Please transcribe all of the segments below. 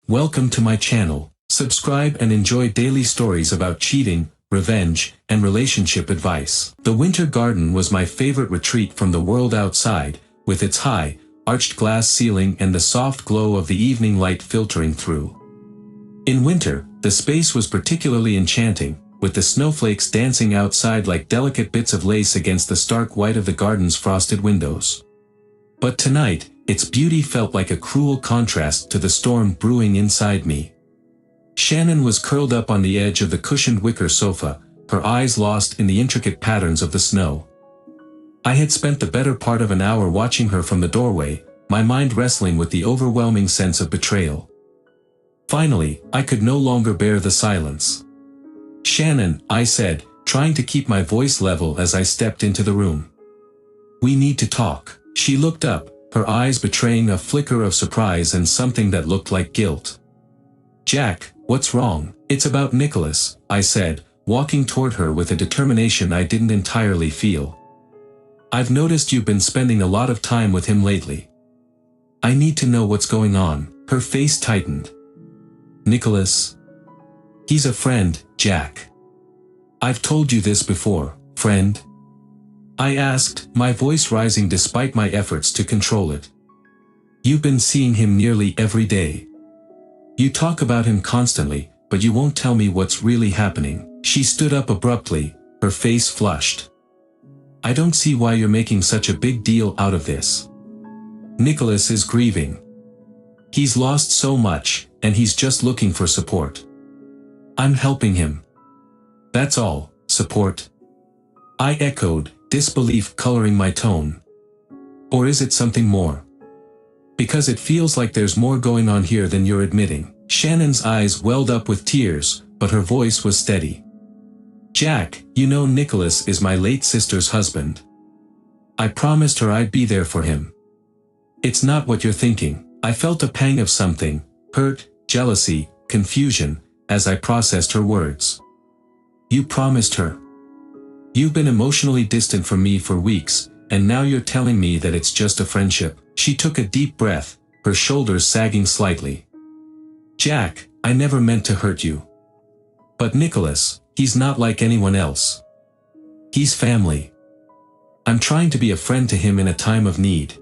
Welcome to my channel. Subscribe and enjoy daily stories about cheating, revenge, and relationship advice. The winter garden was my favorite retreat from the world outside, with its high, arched glass ceiling and the soft glow of the evening light filtering through. In winter, the space was particularly enchanting, with the snowflakes dancing outside like delicate bits of lace against the stark white of the garden's frosted windows. But tonight, its beauty felt like a cruel contrast to the storm brewing inside me. Shannon was curled up on the edge of the cushioned wicker sofa, her eyes lost in the intricate patterns of the snow. I had spent the better part of an hour watching her from the doorway, my mind wrestling with the overwhelming sense of betrayal. Finally, I could no longer bear the silence. "Shannon," I said, trying to keep my voice level as I stepped into the room. "We need to talk." She looked up, her eyes betraying a flicker of surprise and something that looked like guilt. "Jack, what's wrong?" "It's about Nicholas," I said, walking toward her with a determination I didn't entirely feel. "I've noticed you've been spending a lot of time with him lately. I need to know what's going on." Her face tightened. "Nicholas? He's a friend, Jack. I've told you this before, friend?" I asked, my voice rising despite my efforts to control it. "You've been seeing him nearly every day. You talk about him constantly, but you won't tell me what's really happening." She stood up abruptly, her face flushed. "I don't see why you're making such a big deal out of this. Nicholas is grieving. He's lost so much, and he's just looking for support. I'm helping him. That's all." "Support?" I echoed, disbelief coloring my tone. "Or is it something more? Because it feels like there's more going on here than you're admitting." Shannon's eyes welled up with tears, but her voice was steady. "Jack, you know Nicholas is my late sister's husband. I promised her I'd be there for him. It's not what you're thinking." I felt a pang of something, hurt, jealousy, confusion, as I processed her words. "You promised her? You've been emotionally distant from me for weeks, and now you're telling me that it's just a friendship." She took a deep breath, her shoulders sagging slightly. "Jack, I never meant to hurt you. But Nicholas, he's not like anyone else. He's family. I'm trying to be a friend to him in a time of need.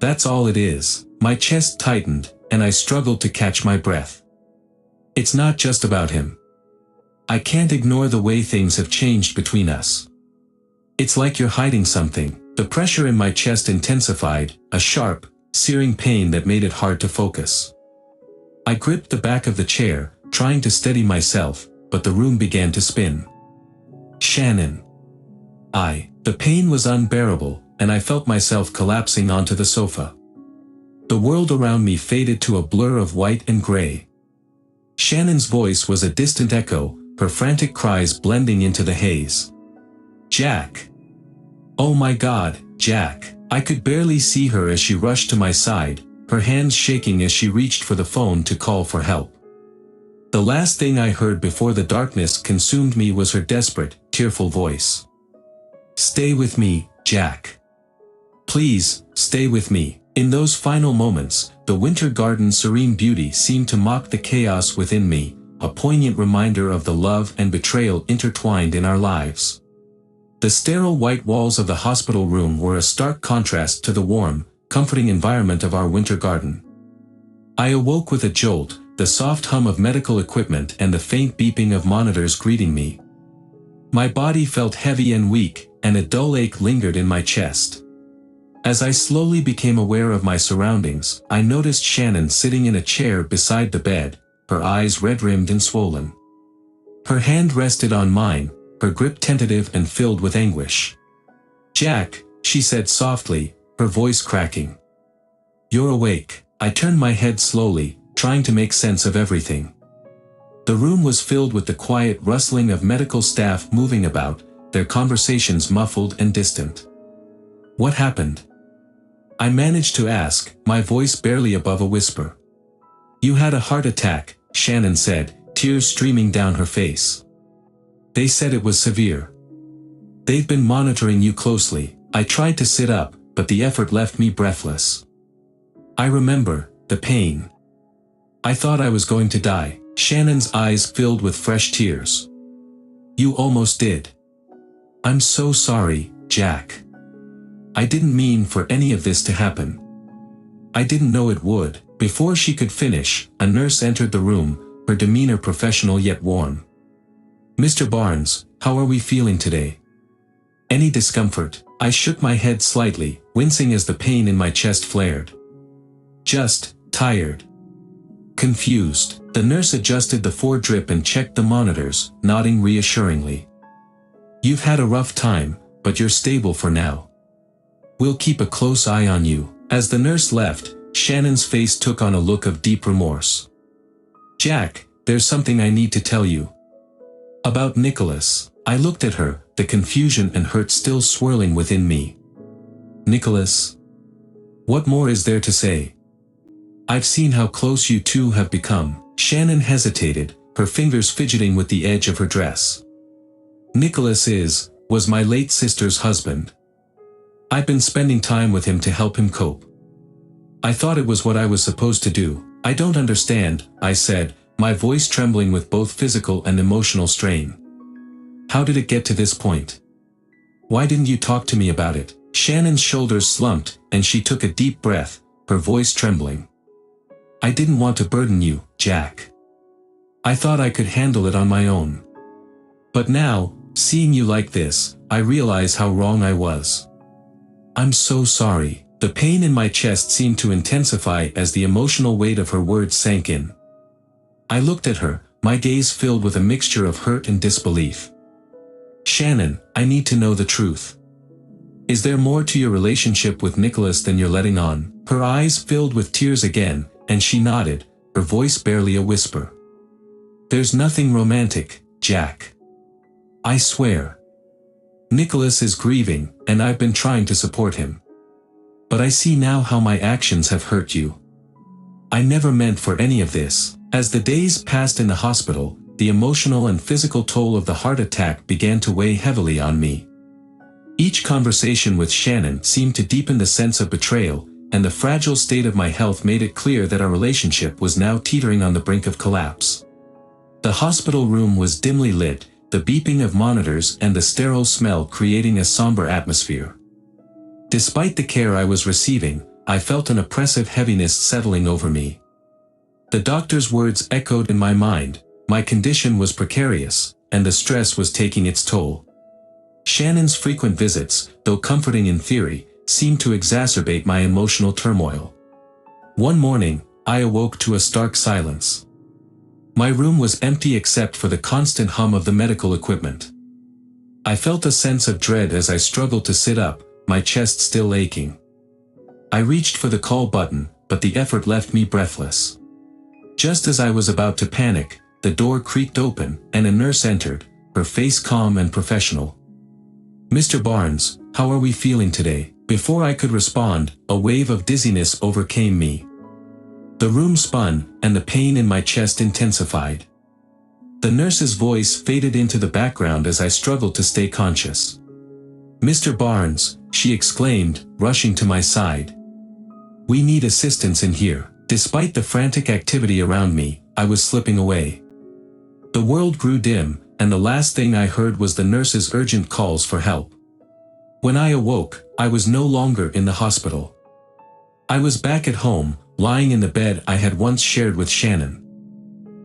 That's all it is." My chest tightened, and I struggled to catch my breath. "It's not just about him. I can't ignore the way things have changed between us. It's like you're hiding something." The pressure in my chest intensified, a sharp, searing pain that made it hard to focus. I gripped the back of the chair, trying to steady myself, but the room began to spin. "Shannon." The pain was unbearable, and I felt myself collapsing onto the sofa. The world around me faded to a blur of white and gray. Shannon's voice was a distant echo, her frantic cries blending into the haze. "Jack! Oh my God, Jack!" I could barely see her as she rushed to my side, her hands shaking as she reached for the phone to call for help. The last thing I heard before the darkness consumed me was her desperate, tearful voice. "Stay with me, Jack. Please, stay with me." In those final moments, the winter garden's serene beauty seemed to mock the chaos within me, a poignant reminder of the love and betrayal intertwined in our lives. The sterile white walls of the hospital room were a stark contrast to the warm, comforting environment of our winter garden. I awoke with a jolt, the soft hum of medical equipment and the faint beeping of monitors greeting me. My body felt heavy and weak, and a dull ache lingered in my chest. As I slowly became aware of my surroundings, I noticed Shannon sitting in a chair beside the bed, her eyes red-rimmed and swollen. Her hand rested on mine, her grip tentative and filled with anguish. "Jack," she said softly, her voice cracking. "You're awake." I turned my head slowly, trying to make sense of everything. The room was filled with the quiet rustling of medical staff moving about, their conversations muffled and distant. "What happened?" I managed to ask, my voice barely above a whisper. "You had a heart attack," Shannon said, tears streaming down her face. "They said it was severe. They've been monitoring you closely." I tried to sit up, but the effort left me breathless. "I remember, the pain. I thought I was going to die." Shannon's eyes filled with fresh tears. "You almost did." "I'm so sorry, Jack. I didn't mean for any of this to happen. I didn't know it would." Before she could finish, a nurse entered the room, her demeanor professional yet warm. "Mr. Barnes, how are we feeling today? Any discomfort?" I shook my head slightly, wincing as the pain in my chest flared. "Just tired. Confused." The nurse adjusted the 4-drip and checked the monitors, nodding reassuringly. "You've had a rough time, but you're stable for now. We'll keep a close eye on you." As the nurse left, Shannon's face took on a look of deep remorse. "Jack, there's something I need to tell you. About Nicholas." I looked at her, the confusion and hurt still swirling within me. "Nicholas? What more is there to say? I've seen how close you two have become." Shannon hesitated, her fingers fidgeting with the edge of her dress. "Nicholas was my late sister's husband. I've been spending time with him to help him cope. I thought it was what I was supposed to do." "I don't understand," I said, my voice trembling with both physical and emotional strain. "How did it get to this point? Why didn't you talk to me about it?" Shannon's shoulders slumped, and she took a deep breath, her voice trembling. "I didn't want to burden you, Jack. I thought I could handle it on my own. But now, seeing you like this, I realize how wrong I was. I'm so sorry." The pain in my chest seemed to intensify as the emotional weight of her words sank in. I looked at her, my gaze filled with a mixture of hurt and disbelief. "Shannon, I need to know the truth. Is there more to your relationship with Nicholas than you're letting on?" Her eyes filled with tears again, and she nodded, her voice barely a whisper. "There's nothing romantic, Jack. I swear. Nicholas is grieving, and I've been trying to support him. But I see now how my actions have hurt you. I never meant for any of this." As the days passed in the hospital, the emotional and physical toll of the heart attack began to weigh heavily on me. Each conversation with Shannon seemed to deepen the sense of betrayal, and the fragile state of my health made it clear that our relationship was now teetering on the brink of collapse. The hospital room was dimly lit, the beeping of monitors and the sterile smell creating a somber atmosphere. Despite the care I was receiving, I felt an oppressive heaviness settling over me. The doctor's words echoed in my mind, my condition was precarious, and the stress was taking its toll. Shannon's frequent visits, though comforting in theory, seemed to exacerbate my emotional turmoil. One morning, I awoke to a stark silence. My room was empty except for the constant hum of the medical equipment. I felt a sense of dread as I struggled to sit up, my chest still aching. I reached for the call button, but the effort left me breathless. Just as I was about to panic, the door creaked open, and a nurse entered, her face calm and professional. "Mr. Barnes, how are we feeling today?" Before I could respond, a wave of dizziness overcame me. The room spun, and the pain in my chest intensified. The nurse's voice faded into the background as I struggled to stay conscious. "Mr. Barnes," she exclaimed, rushing to my side. "We need assistance in here." Despite the frantic activity around me, I was slipping away. The world grew dim, and the last thing I heard was the nurse's urgent calls for help. When I awoke, I was no longer in the hospital. I was back at home, lying in the bed I had once shared with Shannon.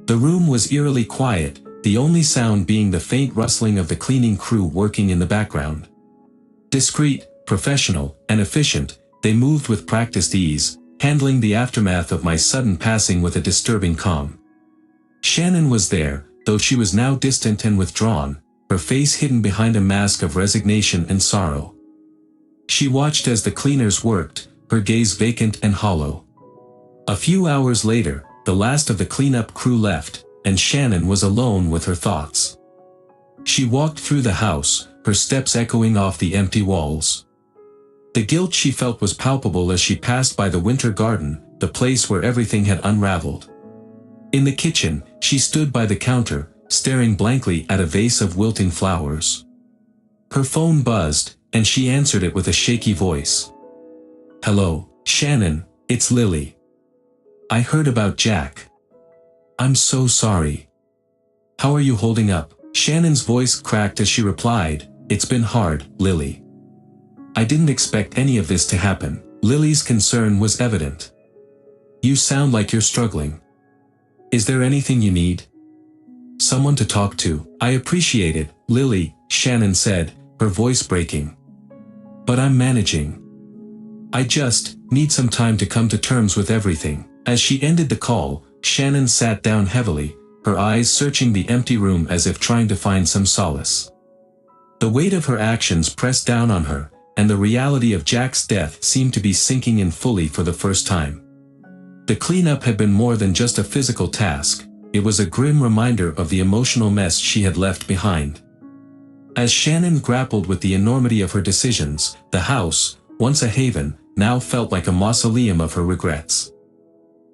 The room was eerily quiet, the only sound being the faint rustling of the cleaning crew working in the background. Discreet, professional, and efficient, they moved with practiced ease, handling the aftermath of my sudden passing with a disturbing calm. Shannon was there, though she was now distant and withdrawn, her face hidden behind a mask of resignation and sorrow. She watched as the cleaners worked, her gaze vacant and hollow. A few hours later, the last of the cleanup crew left, and Shannon was alone with her thoughts. She walked through the house, her steps echoing off the empty walls. The guilt she felt was palpable as she passed by the winter garden, the place where everything had unraveled. In the kitchen, she stood by the counter, staring blankly at a vase of wilting flowers. Her phone buzzed, and she answered it with a shaky voice. "Hello, Shannon, it's Lily. I heard about Jack. I'm so sorry. How are you holding up? Shannon's voice cracked as she replied, It's been hard, Lily. I didn't expect any of this to happen. Lily's concern was evident. You sound like you're struggling. Is there anything you need? Someone to talk to. I appreciate it, Lily, Shannon said, her voice breaking. But I'm managing. I just need some time to come to terms with everything. As she ended the call, Shannon sat down heavily, her eyes searching the empty room as if trying to find some solace. The weight of her actions pressed down on her, and the reality of Jack's death seemed to be sinking in fully for the first time. The cleanup had been more than just a physical task, it was a grim reminder of the emotional mess she had left behind. As Shannon grappled with the enormity of her decisions, the house, once a haven, now felt like a mausoleum of her regrets.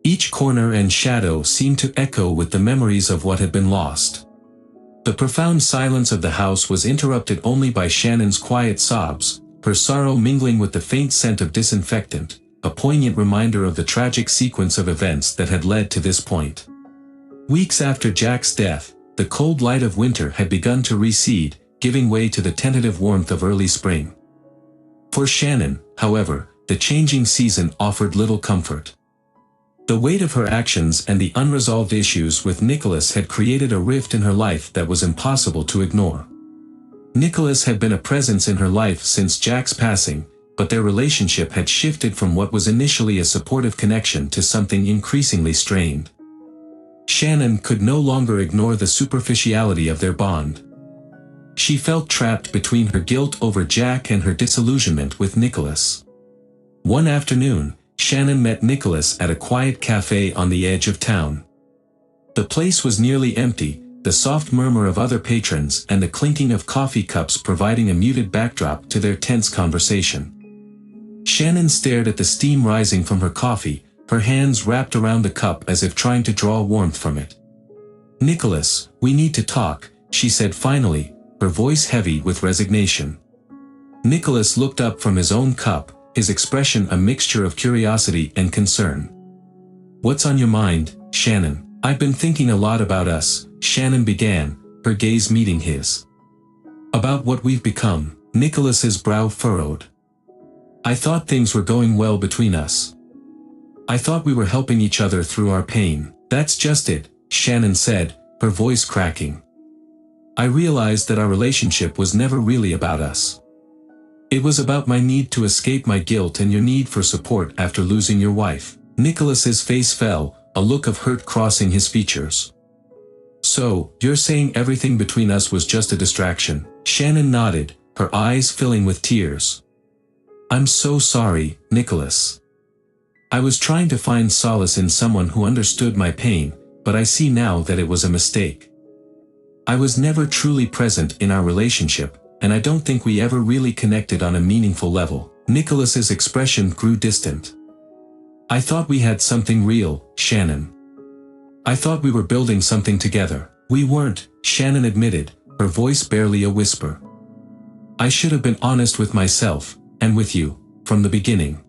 Each corner and shadow seemed to echo with the memories of what had been lost. The profound silence of the house was interrupted only by Shannon's quiet sobs, her sorrow mingling with the faint scent of disinfectant, a poignant reminder of the tragic sequence of events that had led to this point. Weeks after Jack's death, the cold light of winter had begun to recede, giving way to the tentative warmth of early spring. For Shannon, however, the changing season offered little comfort. The weight of her actions and the unresolved issues with Nicholas had created a rift in her life that was impossible to ignore. Nicholas had been a presence in her life since Jack's passing, but their relationship had shifted from what was initially a supportive connection to something increasingly strained. Shannon could no longer ignore the superficiality of their bond. She felt trapped between her guilt over Jack and her disillusionment with Nicholas. One afternoon, Shannon met Nicholas at a quiet cafe on the edge of town. The place was nearly empty, the soft murmur of other patrons and the clinking of coffee cups providing a muted backdrop to their tense conversation. Shannon stared at the steam rising from her coffee, her hands wrapped around the cup as if trying to draw warmth from it. Nicholas, we need to talk, she said finally, her voice heavy with resignation. Nicholas looked up from his own cup, his expression a mixture of curiosity and concern. What's on your mind, Shannon? I've been thinking a lot about us, Shannon began, her gaze meeting his. About what we've become, Nicholas's brow furrowed. I thought things were going well between us. I thought we were helping each other through our pain. That's just it, Shannon said, her voice cracking. I realized that our relationship was never really about us. It was about my need to escape my guilt and your need for support after losing your wife. Nicholas's face fell, a look of hurt crossing his features. So, you're saying everything between us was just a distraction? Shannon nodded, her eyes filling with tears. I'm so sorry, Nicholas. I was trying to find solace in someone who understood my pain, but I see now that it was a mistake. I was never truly present in our relationship, and I don't think we ever really connected on a meaningful level. Nicholas's expression grew distant. I thought we had something real, Shannon. I thought we were building something together. We weren't, Shannon admitted, her voice barely a whisper. I should have been honest with myself, and with you, from the beginning.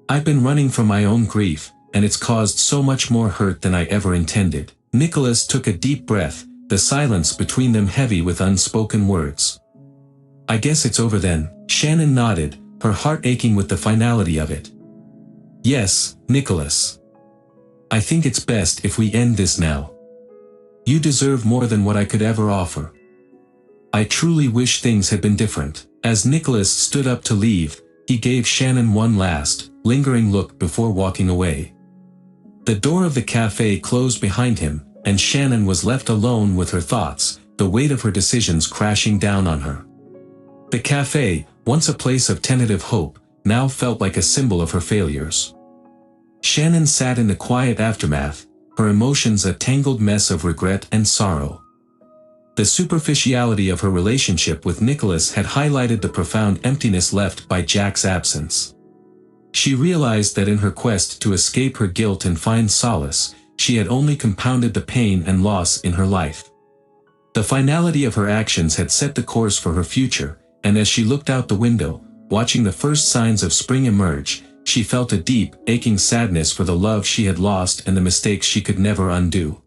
I've been running from my own grief, and it's caused so much more hurt than I ever intended. Nicholas took a deep breath, the silence between them heavy with unspoken words. I guess it's over then, Shannon nodded, her heart aching with the finality of it. Yes, Nicholas. I think it's best if we end this now. You deserve more than what I could ever offer. I truly wish things had been different. As Nicholas stood up to leave, he gave Shannon one last, lingering look before walking away. The door of the cafe closed behind him, and Shannon was left alone with her thoughts, the weight of her decisions crashing down on her. The cafe, once a place of tentative hope, now felt like a symbol of her failures. Shannon sat in the quiet aftermath, her emotions a tangled mess of regret and sorrow. The superficiality of her relationship with Nicholas had highlighted the profound emptiness left by Jack's absence. She realized that in her quest to escape her guilt and find solace, she had only compounded the pain and loss in her life. The finality of her actions had set the course for her future, and as she looked out the window, watching the first signs of spring emerge, she felt a deep, aching sadness for the love she had lost and the mistakes she could never undo.